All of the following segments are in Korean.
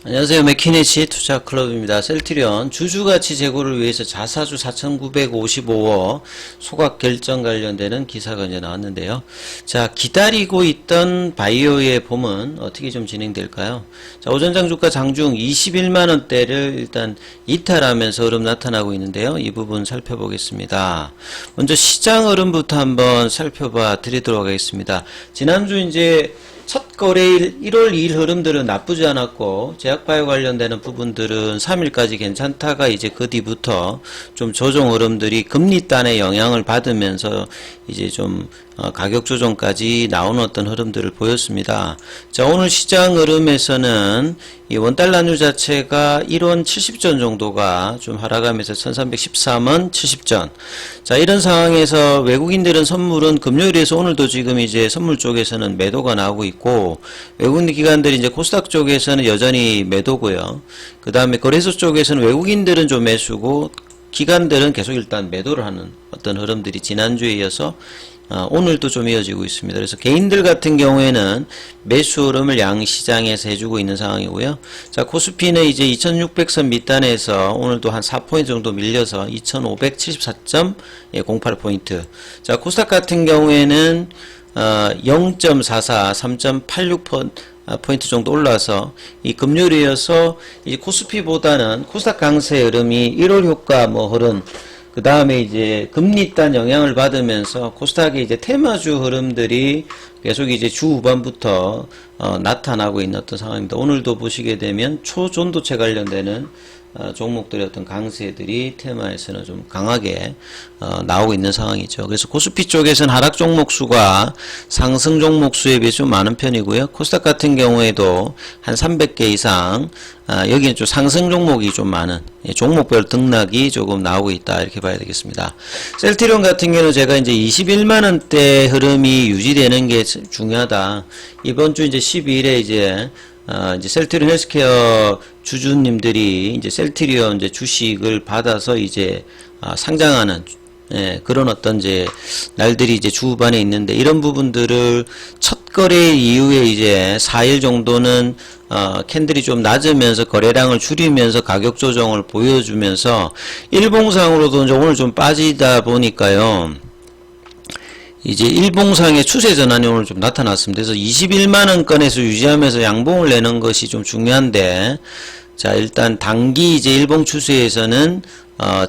안녕하세요. 맥키네시 투자클럽입니다. 셀트리온 주주가치 제고를 위해서 자사주 4,955억 소각 결정 관련되는 기사가 이제 나왔는데요. 자, 기다리고 있던 바이오의 봄은 어떻게 좀 진행될까요? 자, 오전장 주가 장중 21만원대를 일단 이탈하면서 흐름 나타나고 있는데요. 이 부분 살펴보겠습니다. 먼저 시장 흐름부터 한번 살펴봐 드리도록 하겠습니다. 지난주 이제 첫 거래일 1월 2일 흐름들은 나쁘지 않았고 제약바이오 관련되는 부분들은 3일까지 괜찮다가 이제 그 뒤부터 좀 조정 흐름들이 금리단의 영향을 받으면서 이제 좀 가격 조정까지 나오는 어떤 흐름들을 보였습니다. 자, 오늘 시장 흐름에서는 이 원달러율 자체가 1원 70전 정도가 좀 하락하면서 1313원 70전. 자, 이런 상황에서 외국인들은 선물은 금요일에서 오늘도 지금 이제 선물 쪽에서는 매도가 나오고 있고 외국인 기관들이 이제 코스닥 쪽에서는 여전히 매도고요. 그 다음에 거래소 쪽에서는 외국인들은 좀 매수고 기관들은 계속 일단 매도를 하는 어떤 흐름들이 지난주에 이어서 오늘도 좀 이어지고 있습니다. 그래서 개인들 같은 경우에는 매수 흐름을 양시장에서 해주고 있는 상황이고요. 자, 코스피는 이제 2600선 밑단에서 오늘도 한 4포인트 정도 밀려서 2574.08포인트. 자, 코스닥 같은 경우에는 0.44, 3.86포인트 정도 올라서 이 금요일에 이어서 이 코스피보다는 코스닥 강세 흐름이 1월 효과 흐름 그 다음에 이제 금리단 영향을 받으면서 코스닥의 이제 테마주 흐름들이 계속 이제 주 후반부터 나타나고 있는 어떤 상황입니다. 오늘도 보시게 되면 초전도체 관련되는 종목들의 어떤 강세들이 테마에서는 좀 강하게 나오고 있는 상황이죠. 그래서 코스피 쪽에서는 하락 종목 수가 상승 종목 수에 비해 좀 많은 편이고요. 코스닥 같은 경우에도 한 300개 이상 여기는 좀 상승 종목이 좀 많은 종목별 등락이 조금 나오고 있다 이렇게 봐야 되겠습니다. 셀트리온 같은 경우는 제가 이제 21만원대 흐름이 유지되는 게 중요하다. 이번 주 이제 12일에 이제 셀트리온 헬스케어 주주님들이 이제 셀트리온 이제 주식을 받아서 이제 상장하는 그런 어떤 이제 날들이 이제 주후반에 있는데 이런 부분들을 첫 거래 이후에 이제 4일 정도는 캔들이 좀 낮으면서 거래량을 줄이면서 가격 조정을 보여주면서 일봉상으로도 이제 오늘 좀 빠지다 보니까요. 이제 일봉상의 추세 전환이 오늘 좀 나타났습니다. 그래서 21만원권에서 유지하면서 양봉을 내는 것이 좀 중요한데, 자, 일단 단기 이제 일봉 추세에서는,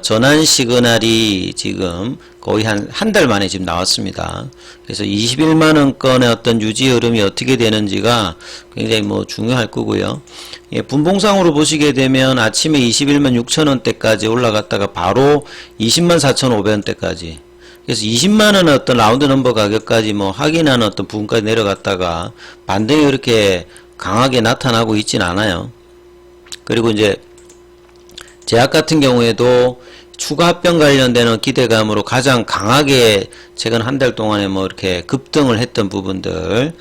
전환 시그널이 지금 거의 한 달 만에 지금 나왔습니다. 그래서 21만원권의 어떤 유지 흐름이 어떻게 되는지가 굉장히 중요할 거고요. 예, 분봉상으로 보시게 되면 아침에 21만 6천원대까지 올라갔다가 바로 20만 4,500원대까지 그래서 20만원의 어떤 라운드 넘버 가격까지 확인하는 어떤 부분까지 내려갔다가 반등이 그렇게 강하게 나타나고 있진 않아요. 그리고 이제 제약 같은 경우에도 추가 합병 관련되는 기대감으로 가장 강하게 최근 한 달 동안에 이렇게 급등을 했던 부분들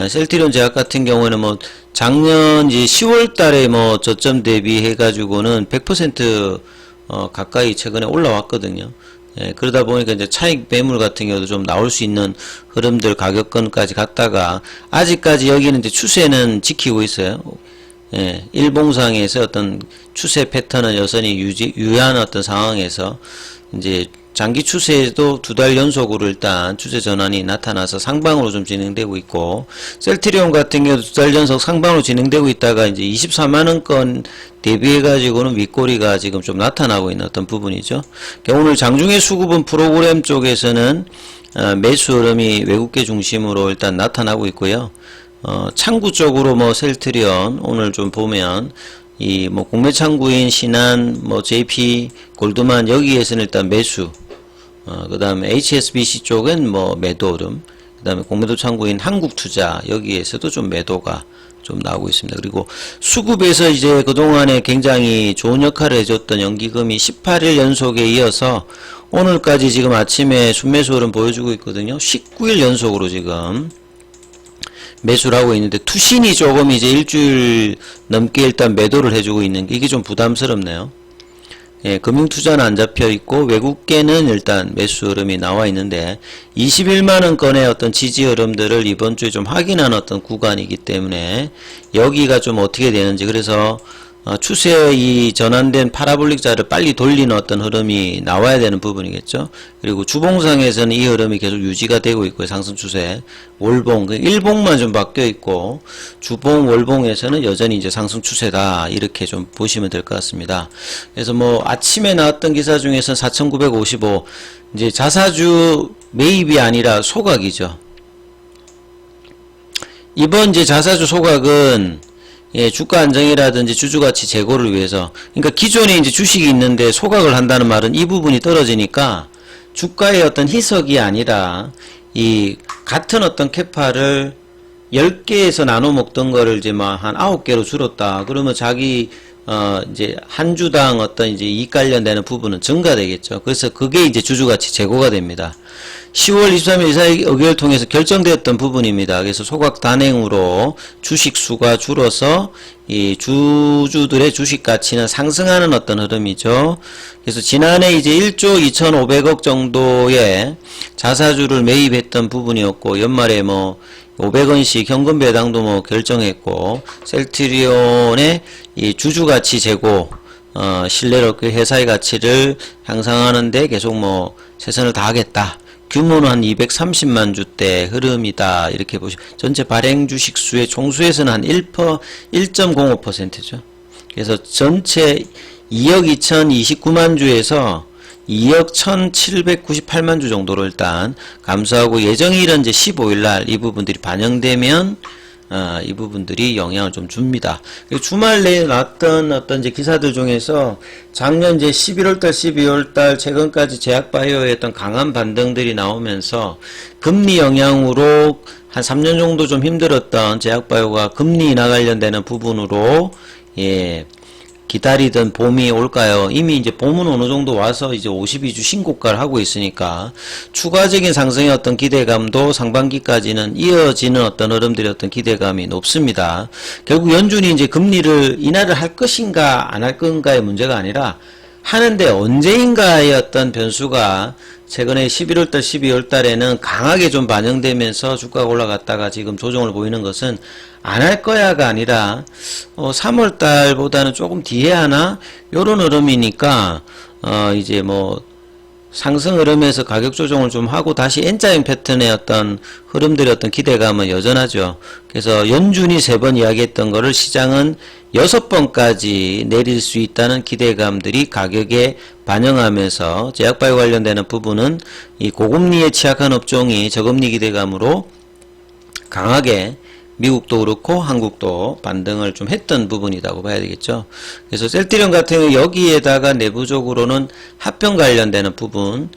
셀트리온 제약 같은 경우에는 작년 이제 10월 달에 저점 대비해 가지고는 100% 가까이 최근에 올라왔거든요. 예, 그러다 보니까 이제 차익 매물 같은 경우도 좀 나올 수 있는 흐름들 가격권까지 갔다가 아직까지 여기는 이제 추세는 지키고 있어요. 예, 일봉상에서 어떤 추세 패턴은 여전히 유효한 어떤 상황에서 이제 장기 추세에도 2달 연속으로 일단 추세 전환이 나타나서 상방으로 좀 진행되고 있고 셀트리온 같은 경우도 2달 연속 상방으로 진행되고 있다가 이제 24만원권 대비해 가지고는 윗꼬리가 지금 좀 나타나고 있는 어떤 부분이죠. 오늘 장중에 수급은 프로그램 쪽에서는 매수 흐름이 외국계 중심으로 일단 나타나고 있고요. 창구 쪽으로 셀트리온 오늘 좀 보면 이 공매 창구인 신한 JP 골드만 여기에서는 일단 매수 그 다음에 HSBC 쪽은 매도 흐름 그 다음에 공매도 창구인 한국투자 여기에서도 좀 매도가 좀 나오고 있습니다. 그리고 수급에서 이제 그동안에 굉장히 좋은 역할을 해줬던 연기금이 18일 연속에 이어서 오늘까지 지금 아침에 순매수 흐름 보여주고 있거든요. 19일 연속으로 지금 매수를 하고 있는데 투신이 조금 이제 일주일 넘게 일단 매도를 해주고 있는 게 이게 좀 부담스럽네요. 예, 금융투자는 안 잡혀 있고 외국계는 일단 매수 흐름이 나와 있는데 21만원 건의 어떤 지지 흐름들을 이번 주에 좀 확인한 어떤 구간이기 때문에 여기가 좀 어떻게 되는지, 그래서 추세의 이 전환된 파라볼릭 자를 빨리 돌리는 어떤 흐름이 나와야 되는 부분이겠죠. 그리고 주봉상에서는 이 흐름이 계속 유지가 되고 있고요. 상승 추세. 월봉, 일봉만 좀 바뀌어 있고 주봉, 월봉에서는 여전히 이제 상승 추세다. 이렇게 좀 보시면 될 것 같습니다. 그래서 뭐 아침에 나왔던 기사 중에서 4,955 이제 자사주 매입이 아니라 소각이죠. 이번 이제 자사주 소각은 예, 주가 안정이라든지 주주가치 제고를 위해서, 그러니까 기존에 이제 주식이 있는데 소각을 한다는 말은 이 부분이 떨어지니까 주가의 어떤 희석이 아니라 이 같은 어떤 캐파를 10개에서 나눠 먹던 거를 이제 막 한 9개로 줄었다. 그러면 자기 이제 한 주당 어떤 이제 이익 관련되는 부분은 증가되겠죠. 그래서 그게 이제 주주가치 제고가 됩니다. 10월 23일 이사회 의결을 통해서 결정되었던 부분입니다. 그래서 소각 단행으로 주식 수가 줄어서 이 주주들의 주식 가치는 상승하는 어떤 흐름이죠. 그래서 지난해 이제 1조 2,500억 정도의 자사주를 매입했던 부분이었고, 연말에 뭐 500원씩 현금 배당도 뭐 결정했고, 셀트리온의 이 주주가치 제고, 신뢰롭게 회사의 가치를 향상하는데 계속 뭐 최선을 다하겠다. 규모는 한 230만 주대 흐름이다. 이렇게 보시면 전체 발행 주식 수의 총수에서는 한 1.05%죠. 그래서 전체 2억 2029만 주에서 2억 1798만 주 정도로 일단 감소하고, 예정일은 이제 15일날 이 부분들이 반영되면 이 부분들이 영향을 좀 줍니다. 주말 내에 나왔던 어떤 이제 기사들 중에서 작년 이제 11월달, 12월달 최근까지 제약바이오의 어떤 강한 반등들이 나오면서 금리 영향으로 한 3년 정도 좀 힘들었던 제약바이오가 금리 인하 관련되는 부분으로 예, 기다리던 봄이 올까요? 이미 이제 봄은 어느 정도 와서 이제 52주 신고가를 하고 있으니까 추가적인 상승의 어떤 기대감도 상반기까지는 이어지는 어떤 흐름들의 어떤 기대감이 높습니다. 결국 연준이 이제 금리를 인하를 할 것인가 안 할 건가의 문제가 아니라 하는데 언제인가의 어떤 변수가 최근에 11월달, 12월달에는 강하게 좀 반영되면서 주가가 올라갔다가 지금 조정을 보이는 것은 안 할 거야가 아니라 3월달보다는 조금 뒤에 하나 요런 흐름이니까 이제 뭐 상승 흐름에서 가격 조정을 좀 하고 다시 N자인 패턴의 어떤 흐름들의 어떤 기대감은 여전하죠. 그래서 연준이 3번 이야기했던 거를 시장은 6번까지 내릴 수 있다는 기대감들이 가격에 반영하면서 제약바이오 관련되는 부분은 이 고금리에 취약한 업종이 저금리 기대감으로 강하게 미국도 그렇고 한국도 반등을 좀 했던 부분이라고 봐야 되겠죠. 그래서 셀트리온 같은 경우 여기에다가 내부적으로는 합병 관련되는 부분,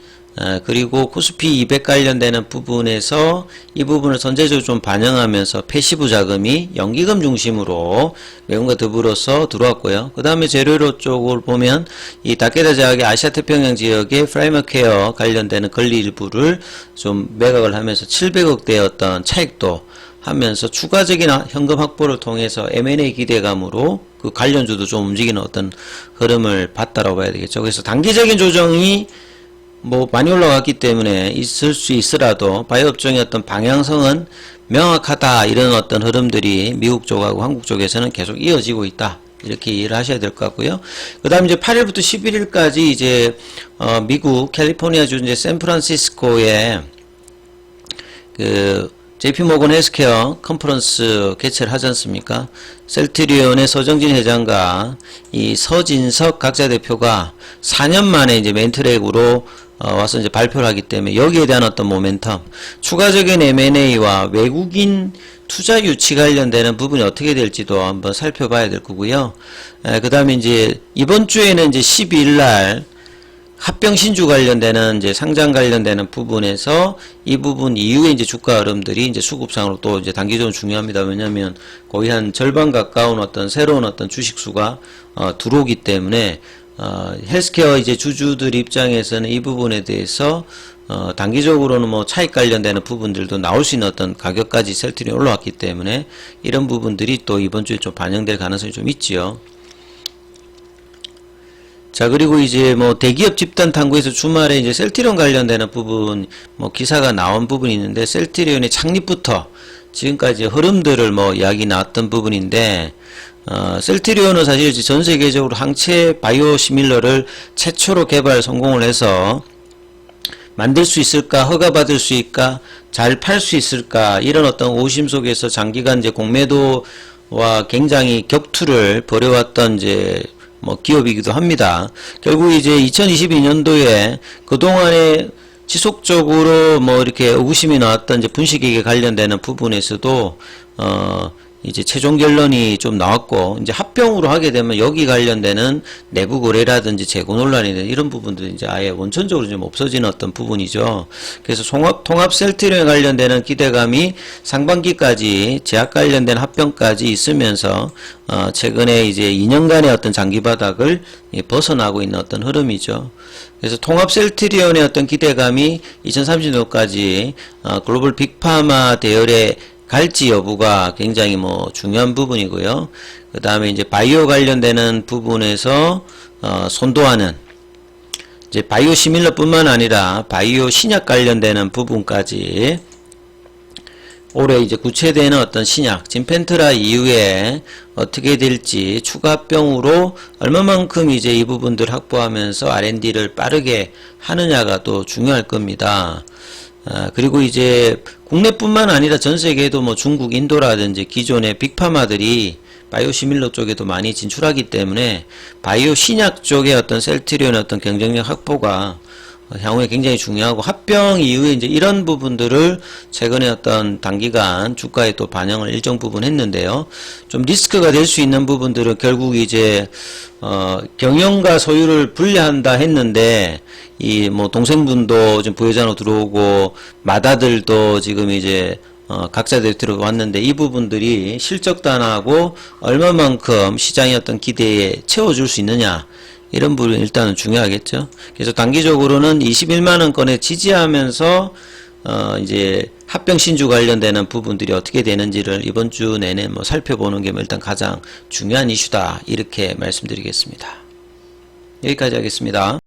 그리고 코스피 200 관련되는 부분에서 이 부분을 선제적으로 좀 반영하면서 패시브 자금이 연기금 중심으로 매금과 더불어서 들어왔고요. 그 다음에 재료로 쪽을 보면 이 다케다 제약의 아시아태평양 지역의 프라이머케어 관련되는 권리 일부를 좀 매각을 하면서 700억대의 어떤 차익도 하면서 추가적인 현금 확보를 통해서 M&A 기대감으로 그 관련주도 좀 움직이는 어떤 흐름을 봤다라고 봐야 되겠죠. 그래서 단기적인 조정이 뭐 많이 올라갔기 때문에 있을 수 있으라도 바이오 업종의 어떤 방향성은 명확하다, 이런 어떤 흐름들이 미국 쪽하고 한국 쪽에서는 계속 이어지고 있다. 이렇게 이해를 하셔야 될 것 같고요. 그 다음 이제 8일부터 11일까지 이제 미국 캘리포니아주 이제 샌프란시스코에 그 JP모건 헬스케어 컨퍼런스 개최를 하지 않습니까? 셀트리온의 서정진 회장과 이 서진석 각자 대표가 4년 만에 이제 메인트랙으로 와서 이제 발표를 하기 때문에 여기에 대한 어떤 모멘텀, 추가적인 M&A와 외국인 투자 유치 관련되는 부분이 어떻게 될지도 한번 살펴봐야 될 거고요. 그 다음에 이제 이번 주에는 이제 12일 날 합병 신주 관련되는 이제 상장 관련되는 부분에서 이 부분 이후에 이제 주가 흐름들이 이제 수급상으로 또 이제 단기적으로 중요합니다. 왜냐하면 거의 한 절반 가까운 어떤 새로운 어떤 주식수가 들어오기 때문에 헬스케어 이제 주주들 입장에서는 이 부분에 대해서 단기적으로는 뭐 차익 관련되는 부분들도 나올 수 있는 어떤 가격까지 셀트리온이 올라왔기 때문에 이런 부분들이 또 이번 주에 좀 반영될 가능성이 좀 있지요. 자, 그리고 이제 뭐 대기업 집단 탐구에서 주말에 이제 셀트리온 관련되는 부분, 뭐 기사가 나온 부분이 있는데, 셀트리온의 창립부터 지금까지 흐름들을 뭐 이야기 나왔던 부분인데, 셀트리온은 사실 전 세계적으로 항체 바이오시밀러를 최초로 개발 성공을 해서 만들 수 있을까, 허가받을 수 있을까, 잘 팔 수 있을까, 이런 어떤 오심 속에서 장기간 이제 공매도와 굉장히 격투를 벌여왔던 이제 뭐 기업이기도 합니다. 결국 이제 2022년도에 그동안에 지속적으로 뭐 이렇게 의구심이 나왔던 이제 분식회계 관련되는 부분에서도 이제 최종 결론이 좀 나왔고, 이제 합병으로 하게 되면 여기 관련되는 내부 거래라든지 재고 논란이나 이런 부분들이 이제 아예 원천적으로 좀 없어지는 어떤 부분이죠. 그래서 통합 셀트리온에 관련되는 기대감이 상반기까지 제약 관련된 합병까지 있으면서 최근에 이제 2년간의 어떤 장기 바닥을 벗어나고 있는 어떤 흐름이죠. 그래서 통합 셀트리온의 어떤 기대감이 2030년까지 글로벌 빅파마 대열의 갈지 여부가 굉장히 뭐 중요한 부분이고요. 그 다음에 이제 바이오 관련되는 부분에서 선도하는 이제 바이오 시밀러 뿐만 아니라 바이오 신약 관련되는 부분까지 올해 이제 구체되는 어떤 신약 진펜트라 이후에 어떻게 될지 추가 합병으로 얼마만큼 이제 이 부분들 확보하면서 R&D를 빠르게 하느냐가 또 중요할 겁니다. 그리고 이제 국내뿐만 아니라 전 세계에도 뭐 중국, 인도라든지 기존의 빅파마들이 바이오 시밀러 쪽에도 많이 진출하기 때문에 바이오 신약 쪽의 어떤 셀트리온의 어떤 경쟁력 확보가 향후에 굉장히 중요하고, 합병 이후에 이제 이런 부분들을 최근에 어떤 단기간 주가에 또 반영을 일정 부분 했는데요. 좀 리스크가 될 수 있는 부분들은 결국 이제 경영과 소유를 분리한다 했는데, 이 뭐 동생분도 좀 부회장으로 들어오고 마다들도 지금 이제 각자들 들어왔는데, 이 부분들이 실적단하고 얼마만큼 시장의 어떤 기대에 채워줄 수 있느냐, 이런 부분이 일단은 중요하겠죠. 그래서 단기적으로는 21만원권에 지지하면서 이제 합병 신주 관련되는 부분들이 어떻게 되는지를 이번 주 내내 뭐 살펴보는 게 뭐 일단 가장 중요한 이슈다, 이렇게 말씀드리겠습니다. 여기까지 하겠습니다.